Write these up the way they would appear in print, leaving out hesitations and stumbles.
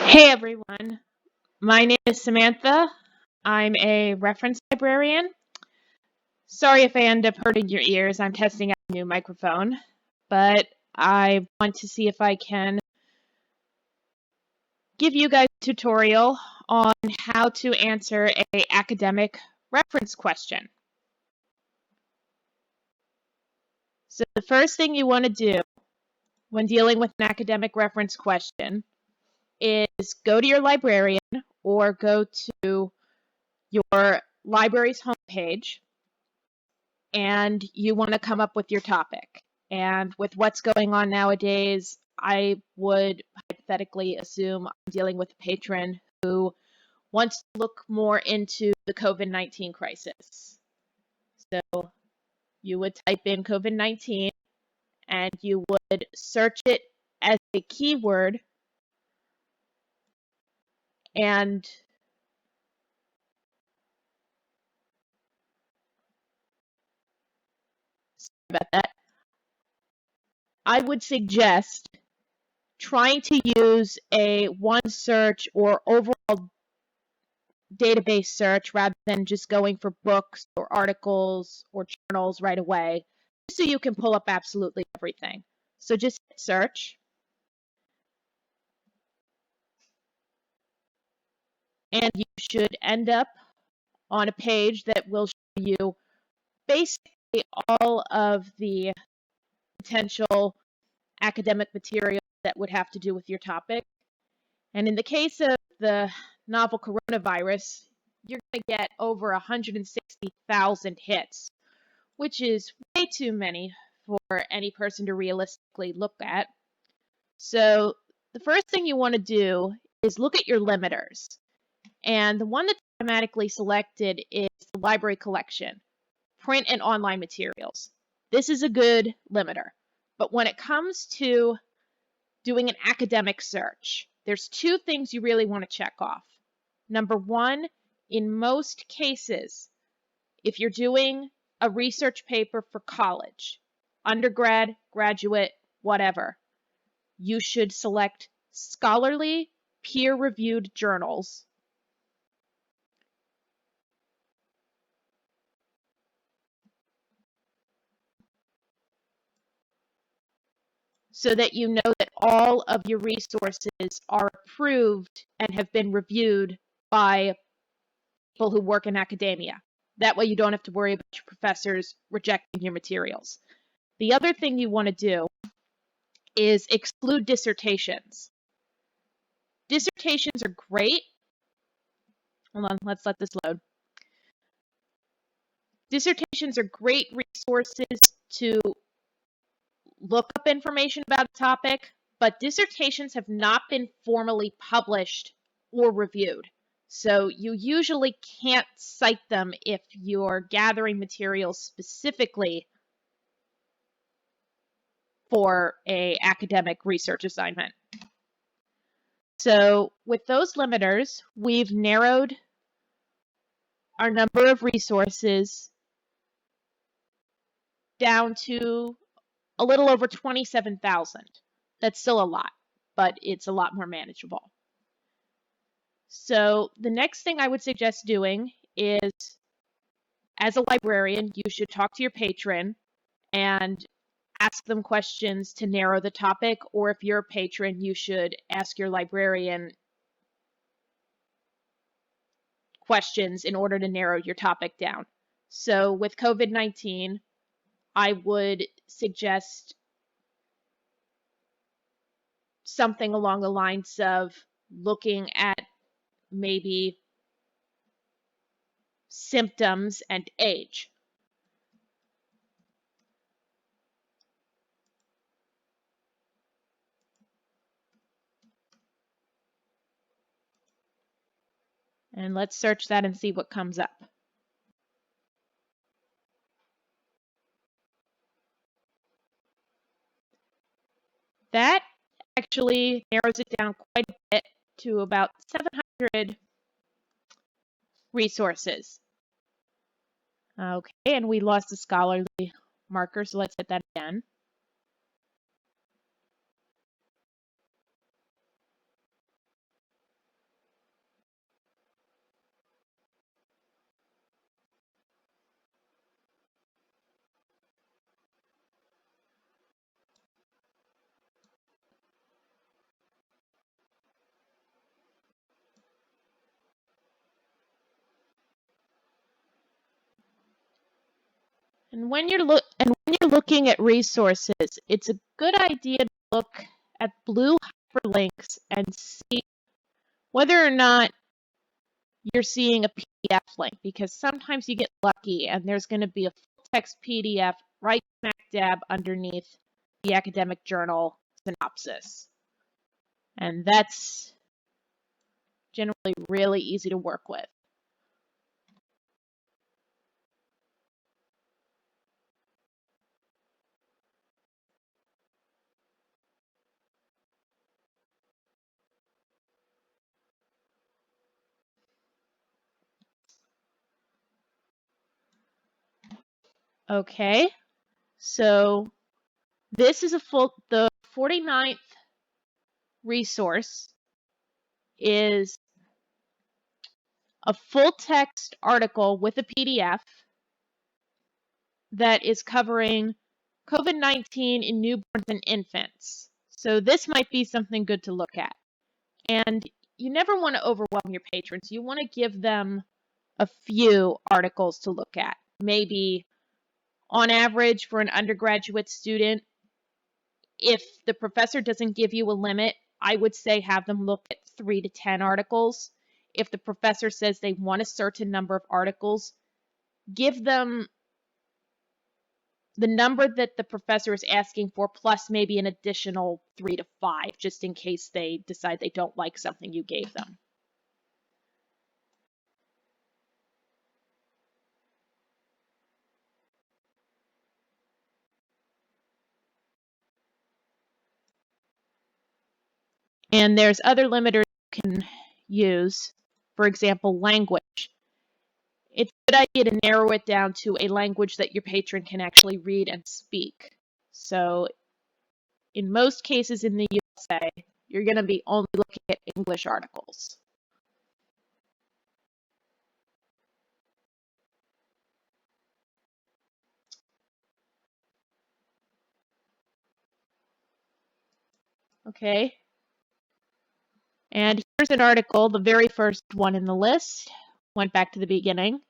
Hey everyone, my name is Samantha. I'm a reference librarian. Sorry if I end up hurting your ears. I'm testing out a new microphone, but I want to see if I can give you guys a tutorial on how to answer an academic reference question. So the first thing you want to do when dealing with an academic reference question is go to your librarian or go to your library's homepage, and you want to come up with your topic. And with what's going on nowadays, I would hypothetically assume I'm dealing with a patron who wants to look more into the COVID-19 crisis. So you would type in COVID-19 and you would search it as a keyword, and sorry about that. I would suggest trying to use a one search or overall database search rather than just going for books or articles or journals right away, so you can pull up absolutely everything. So just hit search, and you should end up on a page that will show you basically all of the potential academic material that would have to do with your topic. And in the case of the novel coronavirus, you're going to get over 160,000 hits, which is way too many for any person to realistically look at. So the first thing you want to do is look at your limiters. And the one that's automatically selected is the library collection, print and online materials. This is a good limiter. But when it comes to doing an academic search, there's two things you really want to check off. Number one, in most cases, if you're doing a research paper for college, undergrad, graduate, whatever, you should select scholarly, peer-reviewed journals so that you know that all of your resources are approved and have been reviewed by people who work in academia. That way you don't have to worry about your professors rejecting your materials. The other thing you want to do is exclude dissertations. Dissertations are great. Hold on, let's let this load. Dissertations are great resources to look up information about a topic, but dissertations have not been formally published or reviewed. So you usually can't cite them if you're gathering materials specifically for an academic research assignment. So with those limiters, we've narrowed our number of resources down to a little over 27,000. That's still a lot, but it's a lot more manageable. So the next thing I would suggest doing is, as a librarian, you should talk to your patron and ask them questions to narrow the topic, or if you're a patron, you should ask your librarian questions in order to narrow your topic down. So with COVID-19, I would suggest something along the lines of looking at maybe symptoms and age. And let's search that and see what comes up. That actually narrows it down quite a bit to about 700 resources. Okay, and we lost the scholarly marker, so let's hit that again. And when you're looking at resources, it's a good idea to look at blue hyperlinks and see whether or not you're seeing a PDF link, because sometimes you get lucky and there's going to be a full text PDF right smack dab underneath the academic journal synopsis. And that's generally really easy to work with. Okay, so this is the 49th resource is a full text article with a PDF that is covering COVID-19 in newborns and infants. So this might be something good to look at. And you never want to overwhelm your patrons. You want to give them a few articles to look at. Maybe on average for an undergraduate student, if the professor doesn't give you a limit, I would say have them look at 3 to 10 articles. If the professor says they want a certain number of articles, give them the number that the professor is asking for, plus maybe an additional 3 to 5, just in case they decide they don't like something you gave them. And there's other limiters you can use. For example, language. It's a good idea to narrow it down to a language that your patron can actually read and speak. So in most cases in the USA, you're going to be only looking at English articles. Okay. And here's an article, the very first one in the list, went back to the beginning,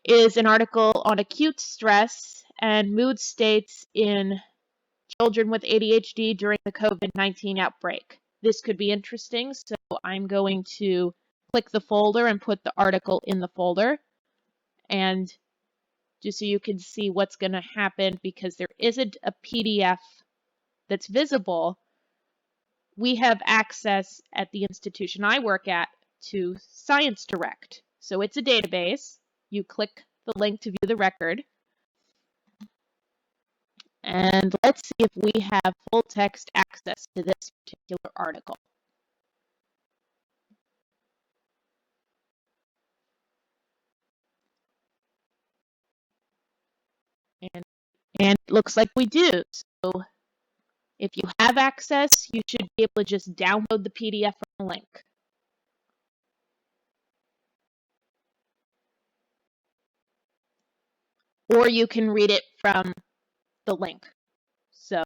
is an article on acute stress and mood states in children with ADHD during the COVID-19 outbreak. This could be interesting, so I'm going to click the folder and put the article in the folder. And just so you can see what's going to happen, because there isn't a PDF that's visible, we have access at the institution I work at to Science Direct. So it's a database. You click the link to view the record. And let's see if we have full text access to this particular article. And it looks like we do. So if you have access, you should be able to just download the PDF from the link. Or you can read it from the link. So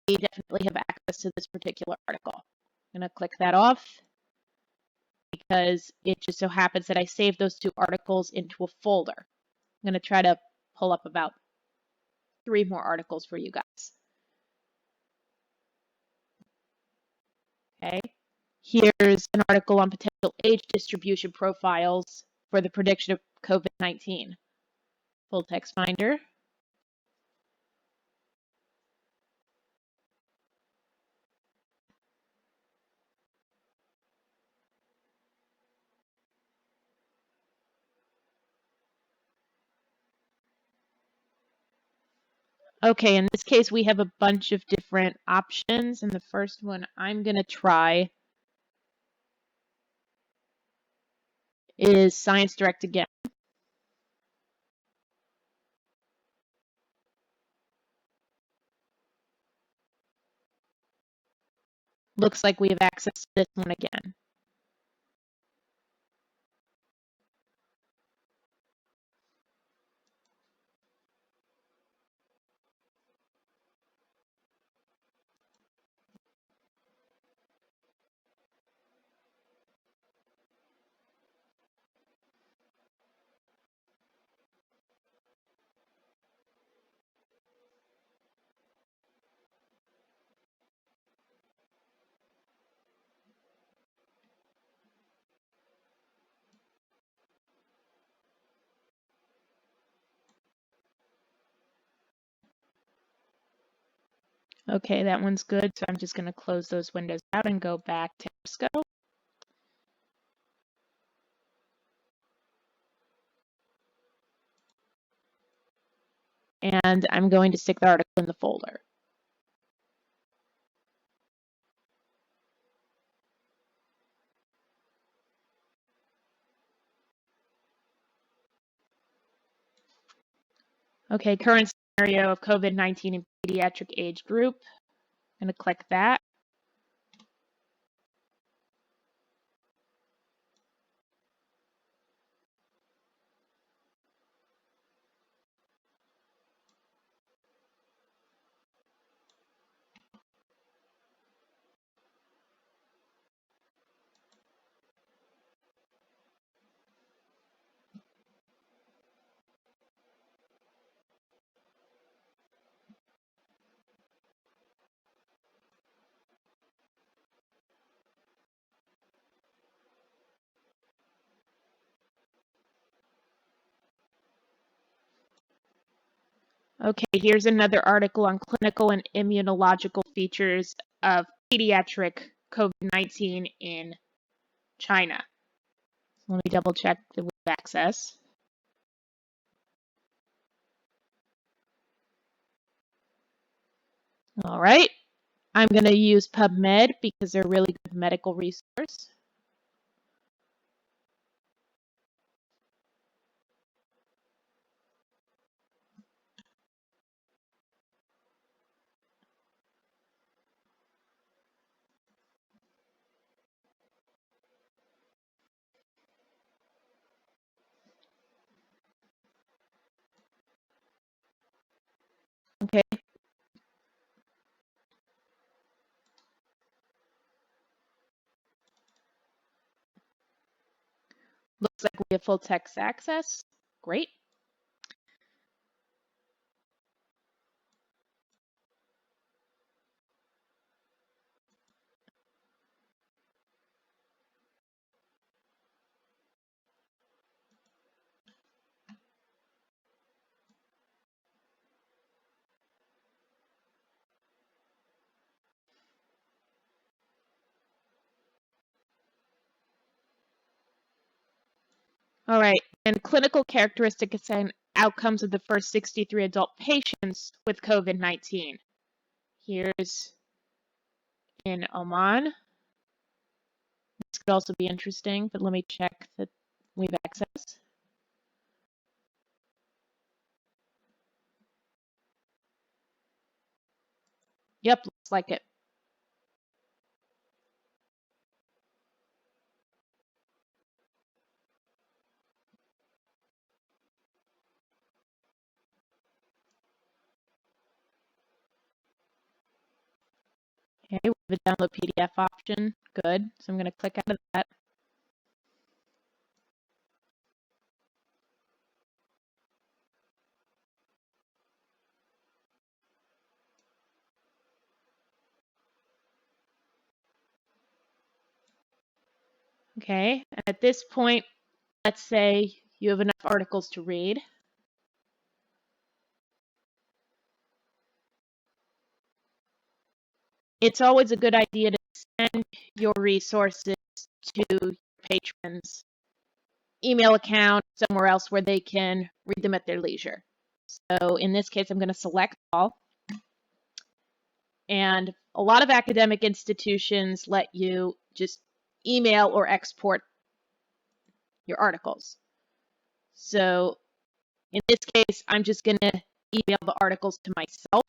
we definitely have access to this particular article. I'm going to click that off because it just so happens that I saved those 2 articles into a folder. I'm going to try to pull up about 3 more articles for you guys. Okay, here's an article on potential age distribution profiles for the prediction of COVID-19. Full text finder. Okay, in this case, we have a bunch of different options, and the first one I'm going to try is Science Direct again. Looks like we have access to this one again. Okay, that one's good. So I'm just going to close those windows out and go back to EBSCO. And I'm going to stick the article in the folder. Okay, current scenario of COVID-19 in pediatric age group. I'm going to click that. Okay, here's another article on clinical and immunological features of pediatric COVID-19 in China. Let me double check the web access. All right, I'm going to use PubMed because they're a really good medical resource. Okay, looks like we have full text access. Great. All right, and clinical characteristics and outcomes of the first 63 adult patients with COVID-19. Here's in Oman. This could also be interesting, but let me check that we have access. Yep, looks like it. Okay, we have a download PDF option. Good. So I'm going to click out of that. Okay, and at this point, let's say you have enough articles to read. It's always a good idea to send your resources to your patrons' email account, somewhere else where they can read them at their leisure. So in this case, I'm going to select all. And a lot of academic institutions let you just email or export your articles. So in this case, I'm just going to email the articles to myself.